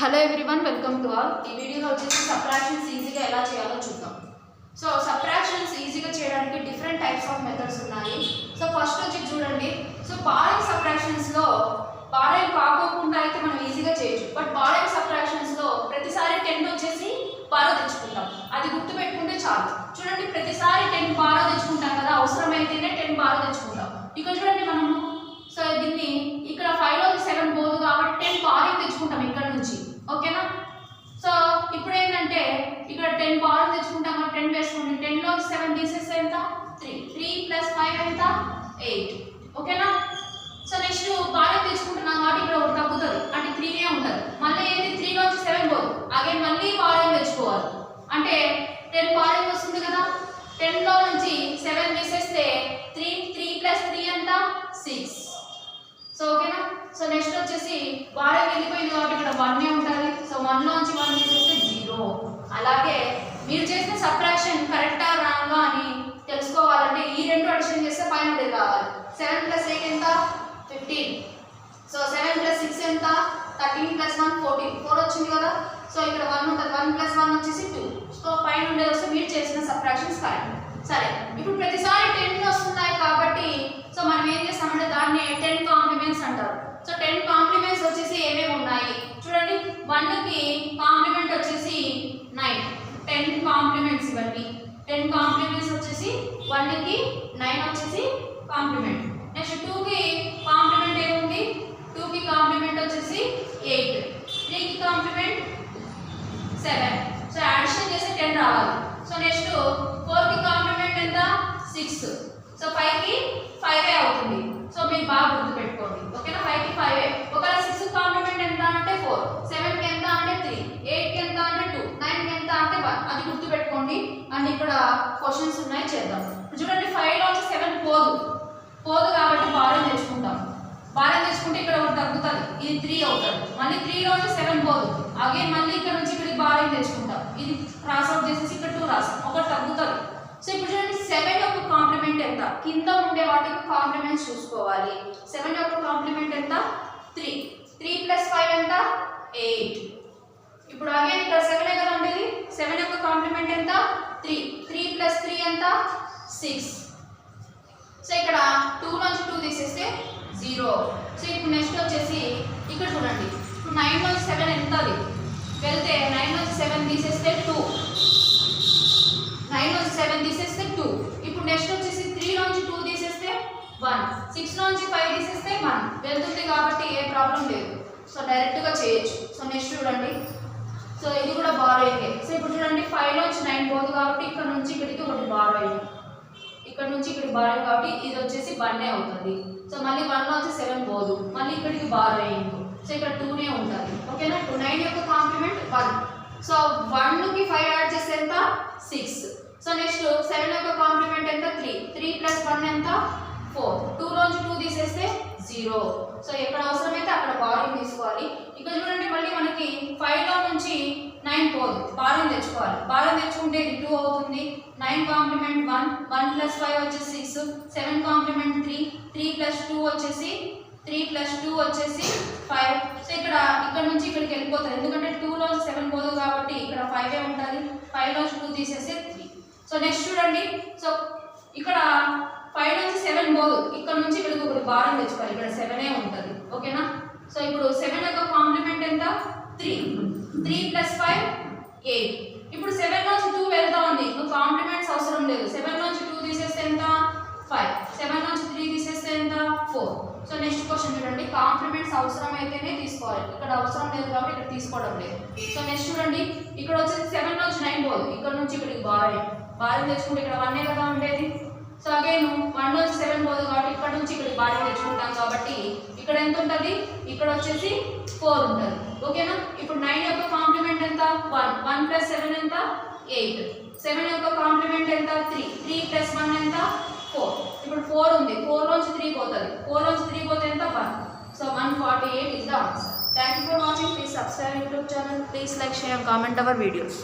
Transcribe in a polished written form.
Hello everyone, welcome to all. ఈ వీడియోలో వచ్చేసి సబ్ట్రాక్షన్స్ ఈజీగా ఎలా చేయాలో చూద్దాం. సో సబ్ట్రాక్షన్స్ ఈజీగా చేయడానికి డిఫరెంట్ టైప్స్ ఆఫ్ మెథడ్స్ ఉన్నాయి. సో ఫస్ట్ వచ్చి చూడండి. సో బారోయింగ్ సబ్ట్రాక్షన్స్లో బారోయింగ్ కాకోకుండా అయితే మనం ఈజీగా చేయొచ్చు. బట్ బారోయింగ్ సబ్ట్రాక్షన్స్లో ప్రతిసారి 10 వచ్చేసి బారో తెచ్చుకుంటాం. అది గుర్తుపెట్టుకుంటే చాలు. చూడండి, ప్రతిసారి 10 బారో తెచ్చుకుంటాం కదా, అవసరమైతేనే 10 బారో తెచ్చుకుంటాం. ఇక్కడ చూడండి మనము, సో దీన్ని ఇక్కడ 5లో 7 పోదు కాబట్టి 10 బారోయింగ్ తెచ్చుకుంటాం ఇక్కడ నుంచి. ఓకేనా? సో ఇప్పుడు ఏంటంటే ఇక్కడ 10 బారోయింగ్ తెచ్చుకుంటాం కాబట్టి 10 వేసుకోండి. 10లో 7 తీసేస్తే ఎంత? 3. 3 + 5 ఎంత? 8. ఓకేనా? సో నెక్స్ట్ బారోయింగ్ తెచ్చుకుంటున్నాం కాబట్టి ఇక్కడ ఒకటి తగ్గుతుంది, అంటే 3నే ఉంటుంది. మళ్ళీ ఏంటి, 3లో 7 పోదు, అగైన్ మళ్ళీ బారోయింగ్ తెచ్చుకోవాలి. అంటే 10 బారోయింగ్ వస్తుంది కదా. 10లో నుంచి 7 తీసేస్తే 3 + 3 ఎంత? 6. సో ఓకేనా? సో నెక్స్ట్ వచ్చేసి బారోయింగ్ వెళ్ళిపోయింది కాబట్టి ఇక్కడ 1 ఉంటుంది. సో 1లోంచి 1 తీసేస్తే 0. అలాగే మీరు చేసిన సబ్ట్రాక్షన్ కరెక్టా రాంగా అని తెలుసుకోవాలంటే ఈ రెండు అడిషన్ చేస్తే పైన ఉండేది కావాలి. 7 + 8 ఎంత? 15. సో 7 + 6 ఎంత? 13 + 1 14. 4 వచ్చింది కదా. సో ఇక్కడ 1 ఉంటుంది. 1 + 1 వచ్చేసి 2. సో పైన ఉండేది వస్తే మీరు చేసిన సబ్ట్రాక్షన్స్ కరెక్ట్. సరే, ఇప్పుడు ప్రతిసారి 10 వస్తున్నాయి కాబట్టి సో మనం ఏం చేస్తామంటే దాన్ని 10 కాంప్లిమెంట్స్ అంటారు. సో 10 కాంప్లిమెంట్స్ వచ్చేసి ఏమేమి ఉన్నాయి చూడండి. 1కి కాంప్లిమెంట్ వచ్చేసి 9. 10 కాంప్లిమెంట్స్ ఇవన్నీ. 10 కాంప్లిమెంట్స్ వచ్చేసి 1కి 9 వచ్చేసి కాంప్లిమెంట్. నెక్స్ట్ 2కి కాంప్లిమెంట్ ఏముంది? 2కి కాంప్లిమెంట్ వచ్చేసి 8. 3కి కాంప్లిమెంట్ 7. సో అడిషన్ చేస్తే 10 రావాలి. సో నెక్స్ట్ 4కి కాంప్లిమెంట్ ఎంత? 6. సో 5కి 5 అవుతుంది. సో మీరు బాగా గుర్తుపెట్టుకోండి. ఓకేనా? 5కి 5. ఒకవేళ 6 కాంప్లిమెంట్ ఎంత అంటే 4, 7కి ఎంత అంటే 3, 8కి ఎంత అంటే 2, 9కి ఎంత అంటే 1. అది గుర్తుపెట్టుకోండి. అండ్ ఇక్కడ క్వశ్చన్స్ ఉన్నాయి, చేద్దాం. చూడండి, 5లోంచి 7 పోదు కాబట్టి బారోయింగ్ తెచ్చుకుంటాం. బారోయింగ్ తెచ్చుకుంటే ఇక్కడ ఒకటి తగ్గుతుంది, ఇది 3 అవుతుంది. మళ్ళీ 3లోంచి 7 పోదు, అగైన్ మళ్ళీ ఇక్కడ నుంచి ఇక్కడికి బారోయింగ్ తెచ్చుకుంటాం. ఇది క్రాస్ అవుట్ చేసేసి ఇక్కడ 2 రాస్తాం, ఒకటి తగ్గుతుంది. సో ఇప్పుడు చూడండి, 7 యొక్క కాంప్లిమెంట్ ఎంత? కింద ఉండే వాటికి కాంప్లిమెంట్స్ చూసుకోవాలి. 7 యొక్క కాంప్లిమెంట్ ఎంత? 3. 3 + 5 ఎంత? 8. ఇప్పుడు అగైన్ ఇక్కడ 7 కదా ఉండేది. 7 యొక్క కాంప్లిమెంట్ ఎంత? 3. 3 + 3 ఎంత? 6. సో ఇక్కడ 2లోంచి 2 తీసేస్తే 0. సో ఇప్పుడు నెక్స్ట్ వచ్చేసి ఇక్కడ చూడండి, ఇప్పుడు 9లోంచి 7 ఎంత? అది వెళ్తే 9లోంచి 7 తీసేస్తే 2. 9లోంచి 7 తీసేస్తే 2. ఇప్పుడు నెక్స్ట్ వచ్చేసి 3లోంచి 2 తీసేస్తే 1. 6లోంచి 5 తీసేస్తే 1. వెళ్తుంది కాబట్టి ఏ ప్రాబ్లం లేదు. సో డైరెక్ట్గా చేయొచ్చు. సో నెక్స్ట్ చూడండి, సో ఇది కూడా బారోయింగే. సో ఇప్పుడు చూడండి, 5లోంచి 9 పోదు కాబట్టి ఇక్కడ నుంచి ఇక్కడికి ఒకటి బారోయింగ్, ఇక్కడ నుంచి ఇక్కడికి బారోయింగ్ కాబట్టి ఇది వచ్చేసి 1 అవుతుంది. సో మళ్ళీ 1లోంచి 7 పోదు, మళ్ళీ ఇక్కడికి బారోయింగ్. సో ఇక్కడ 2నే ఉంటుంది. ఓకేనా? 9 యొక్క కాంప్లిమెంట్ 1. సో 1కి 5 యాడ్ చేస్తే ఎంత? 6. సో నెక్స్ట్ 7 యొక్క కాంప్లిమెంట్ ఎంత? 3. 3 + 1 ఎంత? 4. 2లోంచి 2 తీసేస్తే 0. సో ఎక్కడ అవసరమైతే అక్కడ బారోయింగ్ తీసుకోవాలి. ఇక్కడ చూడండి, మళ్ళీ మనకి 5లో నుంచి 9 పోదు, బారోయింగ్ తెచ్చుకోవాలి. బారోయింగ్ తెచ్చుకుంటే ఇది 2 అవుతుంది. 9 కాంప్లిమెంట్ 1. 1 + 5 వచ్చేసి 6. 7 కాంప్లిమెంట్ 3. 3 + 2 వచ్చేసి 5. సో ఇక్కడ నుంచి ఇక్కడికి వెళ్ళిపోతుంది, ఎందుకంటే 2లోంచి 7 పోదు కాబట్టి ఇక్కడ 5 ఉంటుంది. 5లోంచి 2 తీసేస్తే 3. సో నెక్స్ట్ చూడండి, సో ఇక్కడ 5లోంచి 7 పోదు, ఇక్కడ నుంచి ఇక్కడికి ఒకటి బారోయింగ్ తెచ్చుకోవాలి. ఇక్కడ 7 ఉంటుంది. ఓకేనా? సో ఇప్పుడు 7 యొక్క కాంప్లిమెంట్ ఎంత? 3. 3 + 5 8. ఇప్పుడు 7లోంచి 2 వెళ్తా ఉంది, నువ్వు కాంప్లిమెంట్స్ అవసరం లేదు. 7లోంచి 2 తీసేస్తే ఎంత? 5. 7లోంచి 3 తీసేస్తే ఎంత? 4. సో నెక్స్ట్ క్వశ్చన్ చూడండి, కాంప్లిమెంట్స్ అవసరం అయితేనే తీసుకోవాలి, ఇక్కడ అవసరం లేదు కాబట్టి ఇక్కడ తీసుకోవడం లేదు. సో నెక్స్ట్ చూడండి, ఇక్కడ వచ్చేసి 7లోంచి 9 పోదు, ఇక్కడ నుంచి ఇక్కడికి బారోయింగ్ తెచ్చుకుంటే ఇక్కడ 1 కదా ఉండేది. సో అగైన్ 1లోంచి 7 పోదు కాబట్టి ఇక్కడ నుంచి ఇక్కడికి బారోయింగ్ తెచ్చుకుంటాం కాబట్టి ఇక్కడ ఎంత ఉంటుంది? ఇక్కడ వచ్చేసి 4 ఉంటుంది. ఓకేనా? ఇప్పుడు 9 యొక్క కాంప్లిమెంట్ ఎంత? 1. 1 + 7 ఎంత? 8. 7 యొక్క కాంప్లిమెంట్ ఎంత? 3. 3 + 1 ఎంత? 4. ఇప్పుడు 4 ఉంది, 4లోంచి 3 పోతుంది, 4లోంచి 3 పోతే ఎంత? 1. So 148 is the answer. Thank you for watching. Please subscribe YouTube channel. Please like, share and comment our videos.